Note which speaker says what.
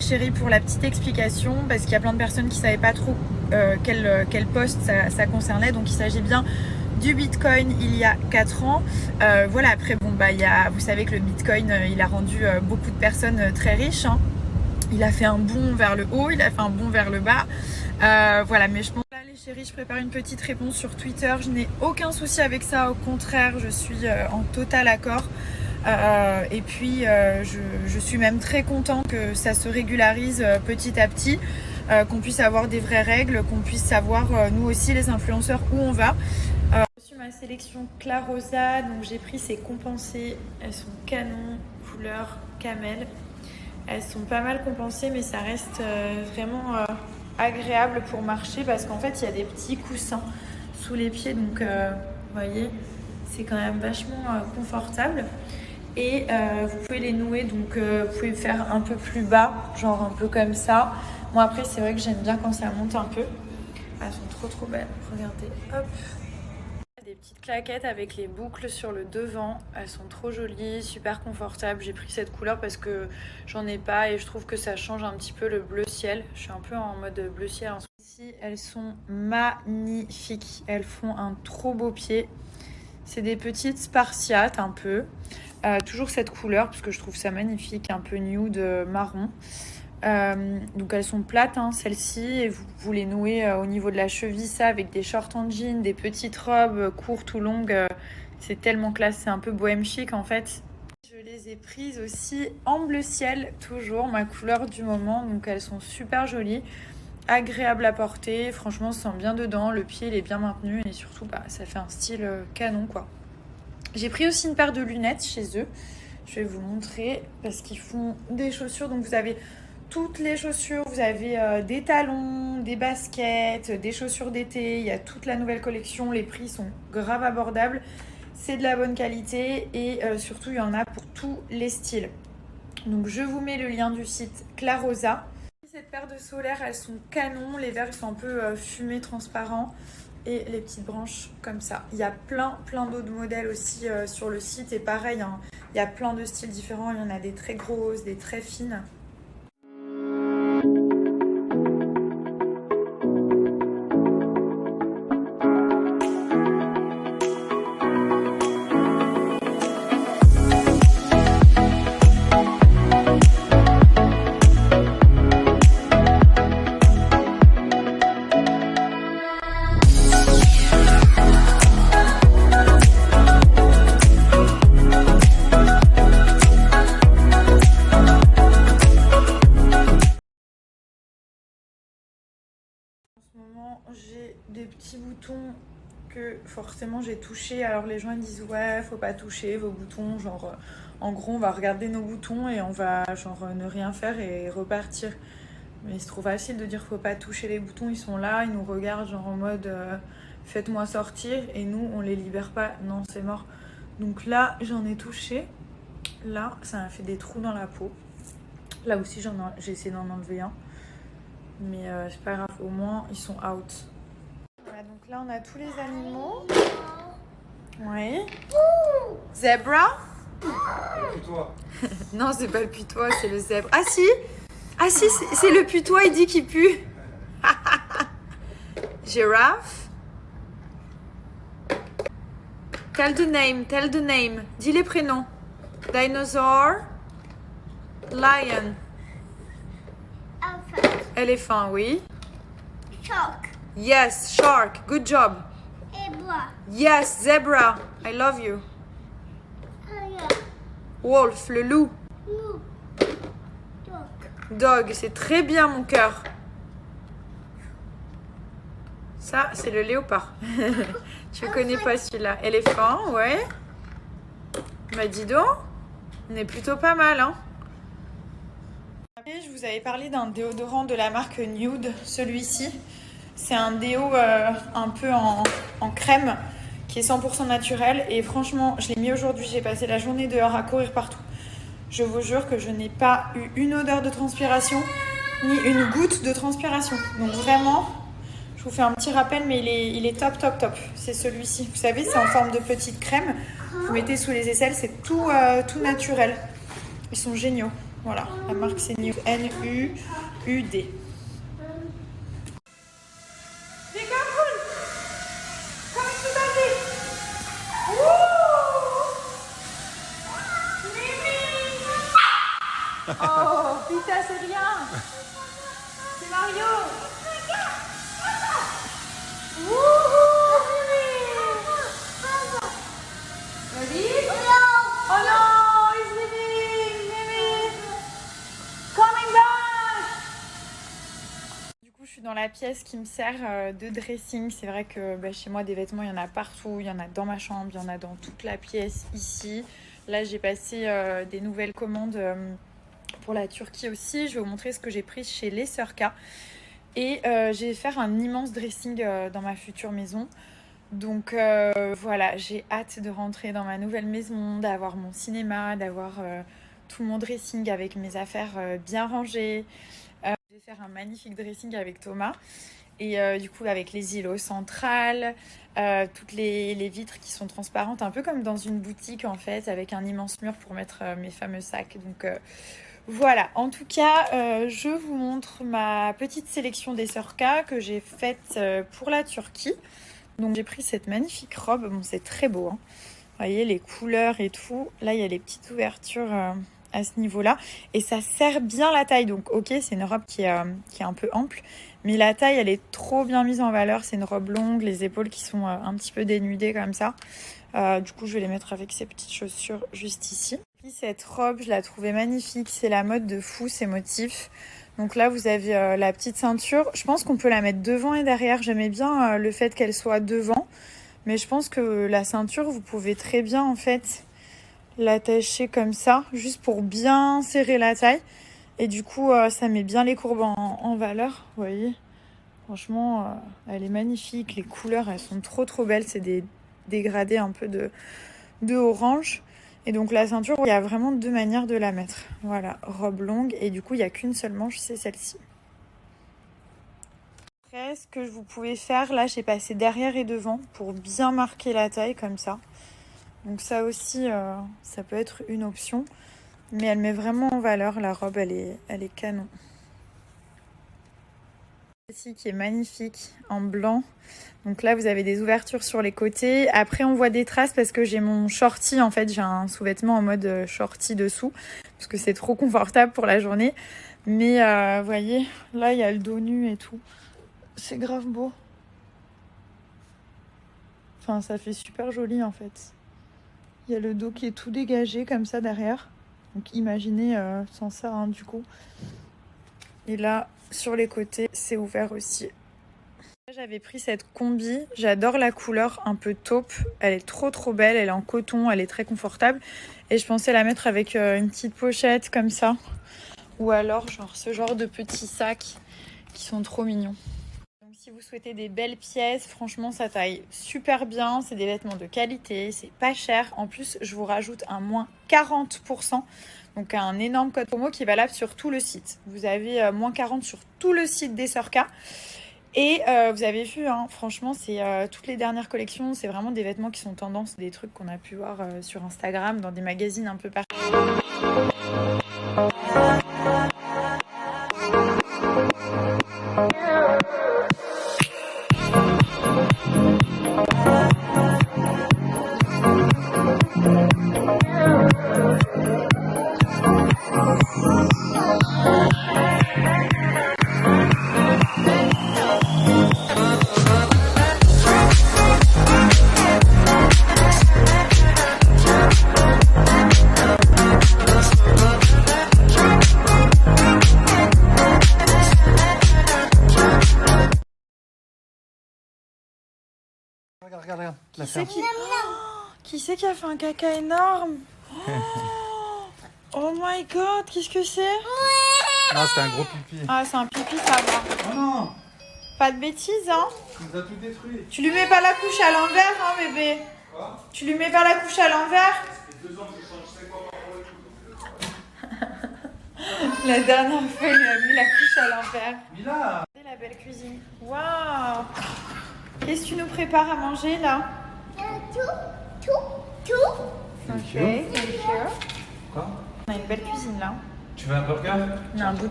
Speaker 1: chéris pour la petite explication parce qu'il y a plein de personnes qui ne savaient pas trop quel poste ça concernait. Donc il s'agit bien du Bitcoin il y a 4 ans. Voilà, après bon bah vous savez que le Bitcoin il a rendu beaucoup de personnes très riches, hein. Il a fait un bond vers le haut, il a fait un bond vers le bas. Voilà, mais je pense là les chéris, je prépare une petite réponse sur Twitter. Je n'ai aucun souci avec ça, au contraire, je suis en total accord. Et puis je suis même très contente que ça se régularise petit à petit, qu'on puisse avoir des vraies règles, qu'on puisse savoir nous aussi les influenceurs où on va. J'ai reçu ma sélection Clarosa, donc j'ai pris ces compensées, elles sont canon, couleur camel. Elles sont pas mal compensées mais ça reste vraiment agréable pour marcher parce qu'en fait il y a des petits coussins sous les pieds, donc vous voyez c'est quand même vachement confortable. Et vous pouvez les nouer, donc vous pouvez faire un peu plus bas, genre un peu comme ça. Moi après c'est vrai que j'aime bien quand ça monte un peu. Elles sont trop belles, regardez, hop. Des petites claquettes avec les boucles sur le devant, elles sont trop jolies, super confortables. J'ai pris cette couleur parce que j'en ai pas et je trouve que ça change un petit peu le bleu ciel. Je suis un peu en mode bleu ciel. Ici elles sont magnifiques, elles font un trop beau pied. C'est des petites spartiates un peu. Toujours cette couleur parce que je trouve ça magnifique, un peu nude marron. Donc elles sont plates, hein, celles-ci, et vous les nouez au niveau de la cheville, ça avec des shorts en jean, des petites robes courtes ou longues. C'est tellement classe, c'est un peu bohème chic en fait. Je les ai prises aussi en bleu ciel, toujours ma couleur du moment, donc elles sont super jolies, agréables à porter, franchement on se sent bien dedans, le pied il est bien maintenu et surtout ça fait un style canon quoi. J'ai pris aussi une paire de lunettes chez eux, je vais vous montrer parce qu'ils font des chaussures, donc vous avez toutes les chaussures, vous avez des talons, des baskets, des chaussures d'été, il y a toute la nouvelle collection, les prix sont grave abordables, c'est de la bonne qualité et surtout il y en a pour tous les styles. Donc je vous mets le lien du site Clarosa. Cette paire de solaires, elles sont canon, les verres sont un peu fumés, transparents et les petites branches comme ça. Il y a plein d'autres modèles aussi sur le site et pareil, hein, il y a plein de styles différents, il y en a des très grosses, des très fines. J'ai des petits boutons que forcément j'ai touché. Alors les gens ils disent ouais faut pas toucher vos boutons, genre en gros on va regarder nos boutons et on va genre ne rien faire et repartir. Mais il se trouve facile de dire faut pas toucher les boutons, ils sont là, ils nous regardent genre en mode faites-moi sortir et nous on les libère pas, non c'est mort. Donc là j'en ai touché, là ça m'a fait des trous dans la peau. Là aussi j'ai essayé d'en enlever un. Mais c'est pas grave, au moins ils sont out. Voilà, donc là on a tous les animaux. Oui. Zebra.
Speaker 2: Le putois.
Speaker 1: Non, c'est pas le putois, c'est le zèbre. Ah si, c'est le putois, il dit qu'il pue. Giraffe. Tell the name. Dis les prénoms. Dinosaur. Lion. Éléphant, oui.
Speaker 3: Shark.
Speaker 1: Yes, shark. Good job.
Speaker 3: Zebra.
Speaker 1: Yes, zebra. I love you. Wolf, le loup. Dog, c'est très bien mon cœur. Ça, c'est le léopard. Tu connais pas celui-là. Éléphant, ouais. Bah dis donc, on est plutôt pas mal, hein. Je vous avais parlé d'un déodorant de la marque Nude, celui-ci. C'est un déo un peu en crème qui est 100% naturel et franchement, je l'ai mis aujourd'hui, j'ai passé la journée dehors à courir partout. Je vous jure que je n'ai pas eu une odeur de transpiration ni une goutte de transpiration. Donc vraiment, je vous fais un petit rappel, mais il est top. C'est celui-ci. Vous savez, c'est en forme de petite crème. Vous mettez sous les aisselles, c'est tout naturel. Ils sont géniaux. Voilà, la marque c'est Nuud. N-U-U-D. Oh, Pita, c'est rien. C'est Mario. Ready? Oh no, he's leaving. Mimi. Coming back. Du coup, je suis dans la pièce qui me sert de dressing. C'est vrai que chez moi, des vêtements, il y en a partout. Il y en a dans ma chambre, il y en a dans toute la pièce ici. Là, j'ai passé des nouvelles commandes pour la Turquie aussi. Je vais vous montrer ce que j'ai pris chez les Sœurs K. Et je vais faire un immense dressing dans ma future maison. Donc voilà, j'ai hâte de rentrer dans ma nouvelle maison, d'avoir mon cinéma, d'avoir tout mon dressing avec mes affaires bien rangées. Je vais faire un magnifique dressing avec Thomas. Et du coup avec les îlots centrales, toutes les vitres qui sont transparentes, un peu comme dans une boutique en fait, avec un immense mur pour mettre mes fameux sacs. Donc voilà, en tout cas, je vous montre ma petite sélection des Sœurs K que j'ai faite pour la Turquie. Donc j'ai pris cette magnifique robe, bon c'est très beau, hein. Vous voyez les couleurs et tout. Là il y a les petites ouvertures à ce niveau-là. Et ça serre bien la taille, donc ok c'est une robe qui est un peu ample. Mais la taille elle est trop bien mise en valeur, c'est une robe longue, les épaules qui sont un petit peu dénudées comme ça. Du coup je vais les mettre avec ces petites chaussures juste ici. Puis cette robe je la trouvais magnifique, c'est la mode de fou ces motifs. Donc là vous avez la petite ceinture, je pense qu'on peut la mettre devant et derrière, j'aimais bien le fait qu'elle soit devant. Mais je pense que la ceinture vous pouvez très bien en fait l'attacher comme ça, juste pour bien serrer la taille. Et du coup ça met bien les courbes en valeur, vous voyez. Franchement elle est magnifique, les couleurs elles sont trop belles, c'est des dégradés un peu de orange. Et donc la ceinture, il y a vraiment deux manières de la mettre. Voilà, robe longue et du coup il n'y a qu'une seule manche, c'est celle-ci. Après ce que vous pouvez faire, là j'ai passé derrière et devant pour bien marquer la taille comme ça. Donc ça aussi, ça peut être une option. Mais elle met vraiment en valeur, la robe elle est canon. Celle-ci qui est magnifique, en blanc. Donc là vous avez des ouvertures sur les côtés. Après on voit des traces parce que j'ai mon shorty, en fait j'ai un sous-vêtement en mode shorty dessous. Parce que c'est trop confortable pour la journée. Mais vous voyez, là il y a le dos nu et tout. C'est grave beau. Enfin ça fait super joli en fait. Il y a le dos qui est tout dégagé comme ça derrière. Donc imaginez sans ça hein, du coup. Et là sur les côtés c'est ouvert aussi. J'avais pris cette combi, j'adore la couleur un peu taupe, elle est trop belle, elle est en coton, elle est très confortable. Et je pensais la mettre avec une petite pochette comme ça. Ou alors genre ce genre de petits sacs qui sont trop mignons. Donc si vous souhaitez des belles pièces, franchement ça taille super bien, c'est des vêtements de qualité, c'est pas cher. En plus je vous rajoute un moins 40%, donc un énorme code promo qui est valable sur tout le site. Vous avez moins 40 sur tout le site des Sœurs K. Et vous avez vu, hein, franchement, c'est toutes les dernières collections, c'est vraiment des vêtements qui sont tendance, des trucs qu'on a pu voir sur Instagram, dans des magazines un peu partout.
Speaker 2: Regarde.
Speaker 1: Qui c'est qui a fait un caca énorme? Oh my god, qu'est-ce que c'est?
Speaker 2: Non, c'était un gros pipi.
Speaker 1: Ah, c'est un pipi, ça va.
Speaker 2: Oh non!
Speaker 1: Pas de bêtises, hein?
Speaker 2: Tu nous as tout détruit.
Speaker 1: Tu lui mets pas la couche à l'envers, hein, bébé?
Speaker 2: Quoi?
Speaker 1: Tu lui mets pas la couche à l'envers?
Speaker 2: Ça fait 2 ans que je change 5 fois par an et tout.
Speaker 1: La dernière fois, il lui a mis la couche à l'envers.
Speaker 2: Mila!
Speaker 1: C'est la belle cuisine. Waouh! Qu'est-ce que tu nous prépares à manger, là?
Speaker 3: Tout.
Speaker 1: Ok, thank you.
Speaker 2: Quoi?
Speaker 1: On a une belle cuisine, là.
Speaker 2: Tu veux un burger?
Speaker 1: On a un bout